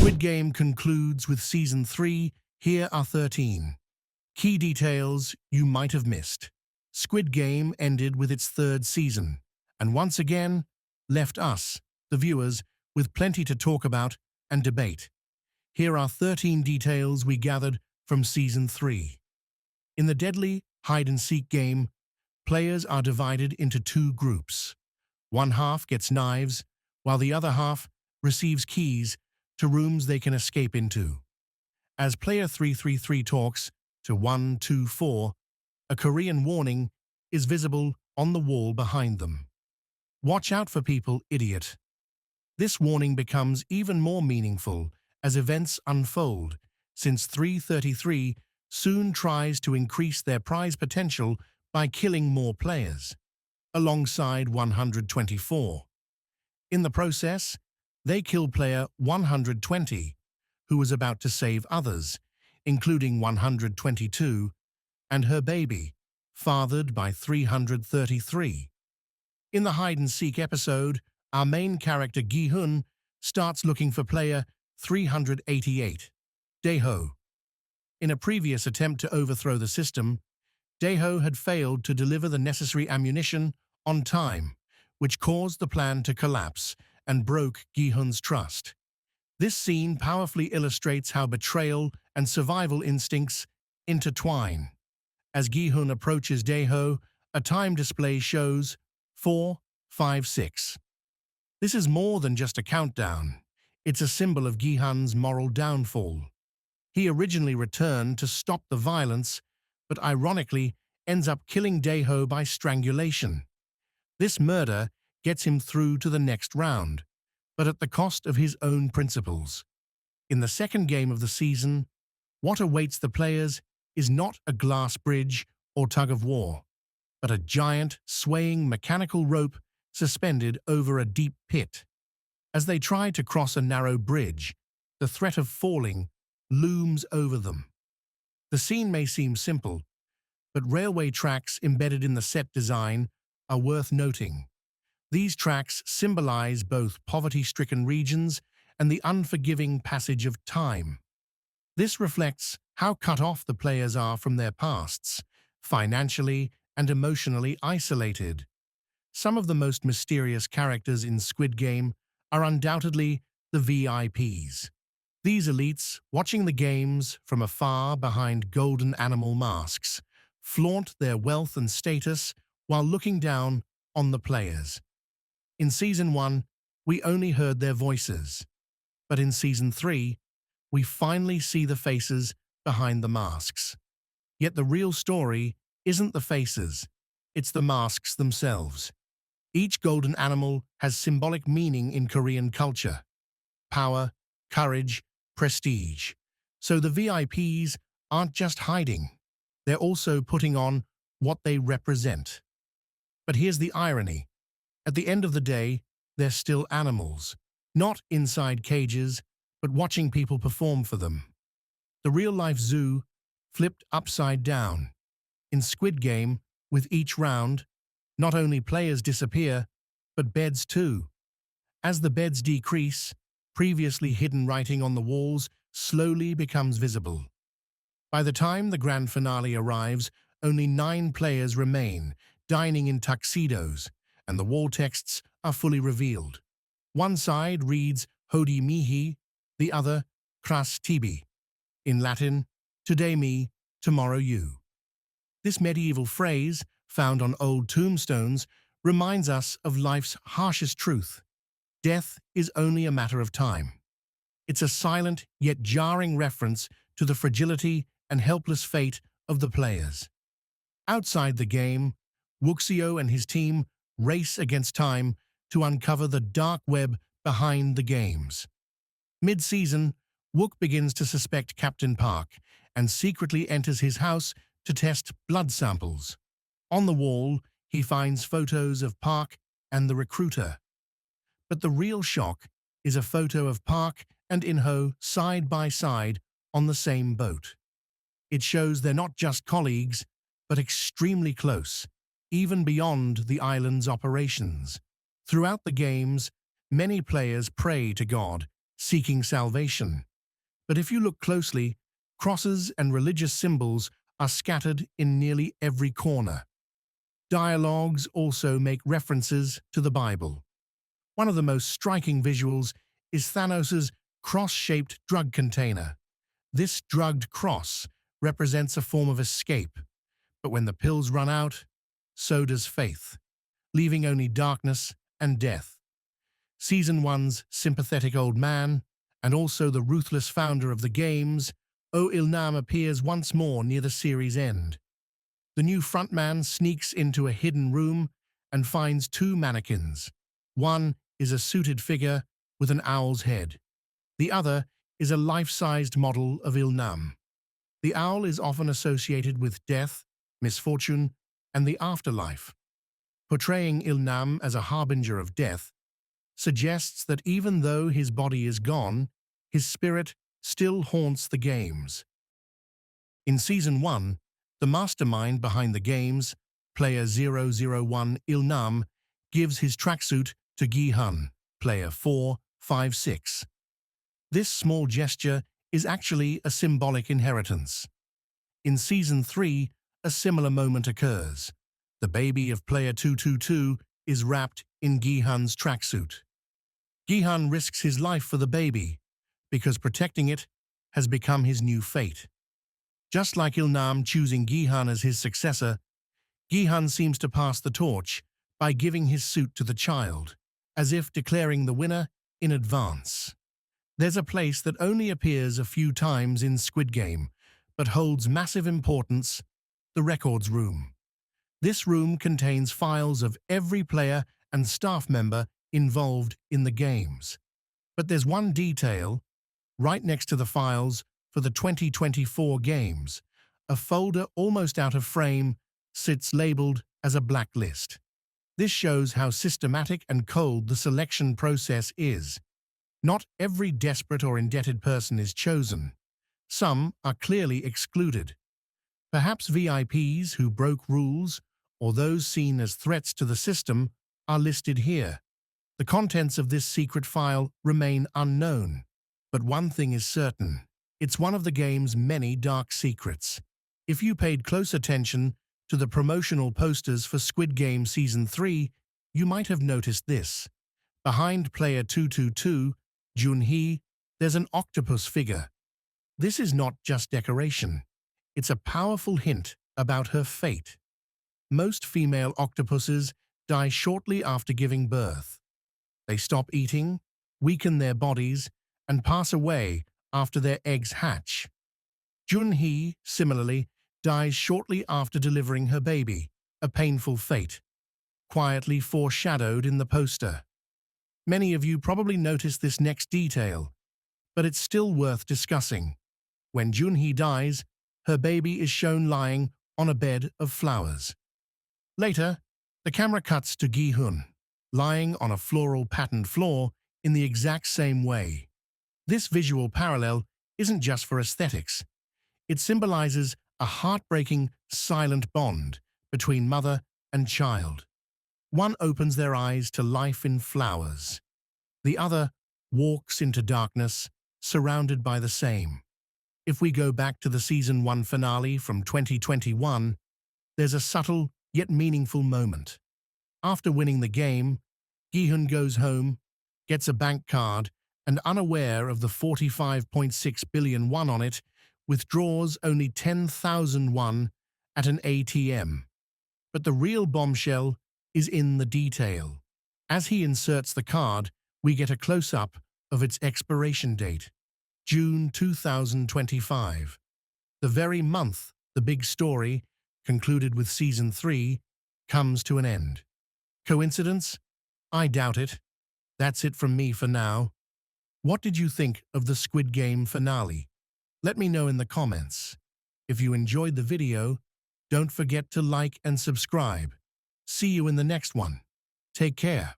Squid Game concludes with Season 3. Here are 13 key details you might have missed. Squid Game ended with its third season, and once again left us, the viewers, with plenty to talk about and debate. Here are 13 details we gathered from Season 3. In the deadly hide-and-seek game, players are divided into two groups. One half gets knives, while the other half receives keys to rooms they can escape into. As player 333 talks to 124, a Korean warning is visible on the wall behind them. Watch out for people, idiot. This warning becomes even more meaningful as events unfold, since 333 soon tries to increase their prize potential by killing more players, alongside 124. In the process, they kill player 120, who was about to save others, including 122, and her baby, fathered by 333. In the hide-and-seek episode, our main character Gi-hun starts looking for player 388, Dae-ho. In a previous attempt to overthrow the system, Dae-ho had failed to deliver the necessary ammunition on time, which caused the plan to collapse and broke Gi-hun's trust. This scene powerfully illustrates how betrayal and survival instincts intertwine. As Gi-hun approaches Dae-ho, a time display shows 4, 5, 6. This is more than just a countdown. It's a symbol of Gi-hun's moral downfall. He originally returned to stop the violence, but ironically ends up killing Dae-ho by strangulation. This murder gets him through to the next round, but at the cost of his own principles. In the second game of the season, what awaits the players is not a glass bridge or tug-of-war, but a giant, swaying mechanical rope suspended over a deep pit. As they try to cross a narrow bridge, the threat of falling looms over them. The scene may seem simple, but railway tracks embedded in the set design are worth noting. These tracks symbolize both poverty-stricken regions and the unforgiving passage of time. This reflects how cut off the players are from their pasts, financially and emotionally isolated. Some of the most mysterious characters in Squid Game are undoubtedly the VIPs. These elites, watching the games from afar behind golden animal masks, flaunt their wealth and status while looking down on the players. In Season 1, we only heard their voices, but in Season 3, we finally see the faces behind the masks. Yet the real story isn't the faces, it's the masks themselves. Each golden animal has symbolic meaning in Korean culture: power, courage, prestige. So the VIPs aren't just hiding, they're also putting on what they represent. But here's the irony. At the end of the day, they're still animals, not inside cages, but watching people perform for them. The real-life zoo flipped upside down. In Squid Game, with each round, not only players disappear, but beds too. As the beds decrease, previously hidden writing on the walls slowly becomes visible. By the time the grand finale arrives, only 9 players remain, dining in tuxedos, and the wall texts are fully revealed. One side reads Hodi mihi, the other Kras tibi. In Latin, today me, tomorrow you. This medieval phrase, found on old tombstones, reminds us of life's harshest truth. Death is only a matter of time. It's a silent yet jarring reference to the fragility and helpless fate of the players. Outside the game, Jung-jae and his team race against time to uncover the dark web behind the games. Mid-season, Wook begins to suspect Captain Park and secretly enters his house to test blood samples. On the wall, he finds photos of Park and the recruiter. But the real shock is a photo of Park and In-ho side by side on the same boat. It shows they're not just colleagues, but extremely close, even beyond the island's operations. Throughout the games, many players pray to God, seeking salvation. But if you look closely, crosses and religious symbols are scattered in nearly every corner. Dialogues also make references to the Bible. One of the most striking visuals is Thanos' cross-shaped drug container. This drugged cross represents a form of escape, but when the pills run out, so does faith, leaving only darkness and death. Season 1's sympathetic old man, and also the ruthless founder of the games, Oh Il-nam appears once more near the series' end. The new frontman sneaks into a hidden room and finds two mannequins. One is a suited figure with an owl's head. The other is a life-sized model of Il-nam. The owl is often associated with death, misfortune, and the afterlife. Portraying Il-nam as a harbinger of death suggests that even though his body is gone, his spirit still haunts the games. In Season 1, the mastermind behind the games, player 001 Il-nam, gives his tracksuit to Gi-hun, player 456. This small gesture is actually a symbolic inheritance. In Season 3, a similar moment occurs. The baby of player 222 is wrapped in Gi-hun's tracksuit. Gi-hun risks his life for the baby, because protecting it has become his new fate. Just like Il-nam choosing Gi-hun as his successor, Gi-hun seems to pass the torch by giving his suit to the child, as if declaring the winner in advance. There's a place that only appears a few times in Squid Game, but holds massive importance: the records room. This room contains files of every player and staff member involved in the games. But there's one detail: right next to the files for the 2024 games, a folder almost out of frame sits labeled as a blacklist. This shows how systematic and cold the selection process is. Not every desperate or indebted person is chosen. Some are clearly excluded. Perhaps VIPs who broke rules or those seen as threats to the system are listed here. The contents of this secret file remain unknown. But one thing is certain: it's one of the game's many dark secrets. If you paid close attention to the promotional posters for Squid Game Season 3, you might have noticed this. Behind player 222, Jung-jae, there's an octopus figure. This is not just decoration. It's a powerful hint about her fate. Most female octopuses die shortly after giving birth. They stop eating, weaken their bodies, and pass away after their eggs hatch. Jung-jae, similarly, dies shortly after delivering her baby, a painful fate, quietly foreshadowed in the poster. Many of you probably noticed this next detail, but it's still worth discussing. When Jung-jae dies, her baby is shown lying on a bed of flowers. Later, the camera cuts to Gi-hun, lying on a floral patterned floor in the exact same way. This visual parallel isn't just for aesthetics. It symbolizes a heartbreaking, silent bond between mother and child. One opens their eyes to life in flowers. The other walks into darkness, surrounded by the same. If we go back to the Season 1 finale from 2021, there's a subtle yet meaningful moment. After winning the game, Gi-hun goes home, gets a bank card, and unaware of the 45.6 billion won on it, withdraws only 10,000 won at an ATM. But the real bombshell is in the detail. As he inserts the card, we get a close-up of its expiration date, June 2025. The very month the big story, concluded with Season 3, comes to an end. Coincidence? I doubt it. That's it from me for now. What did you think of the Squid Game finale? Let me know in the comments. If you enjoyed the video, don't forget to like and subscribe. See you in the next one. Take care.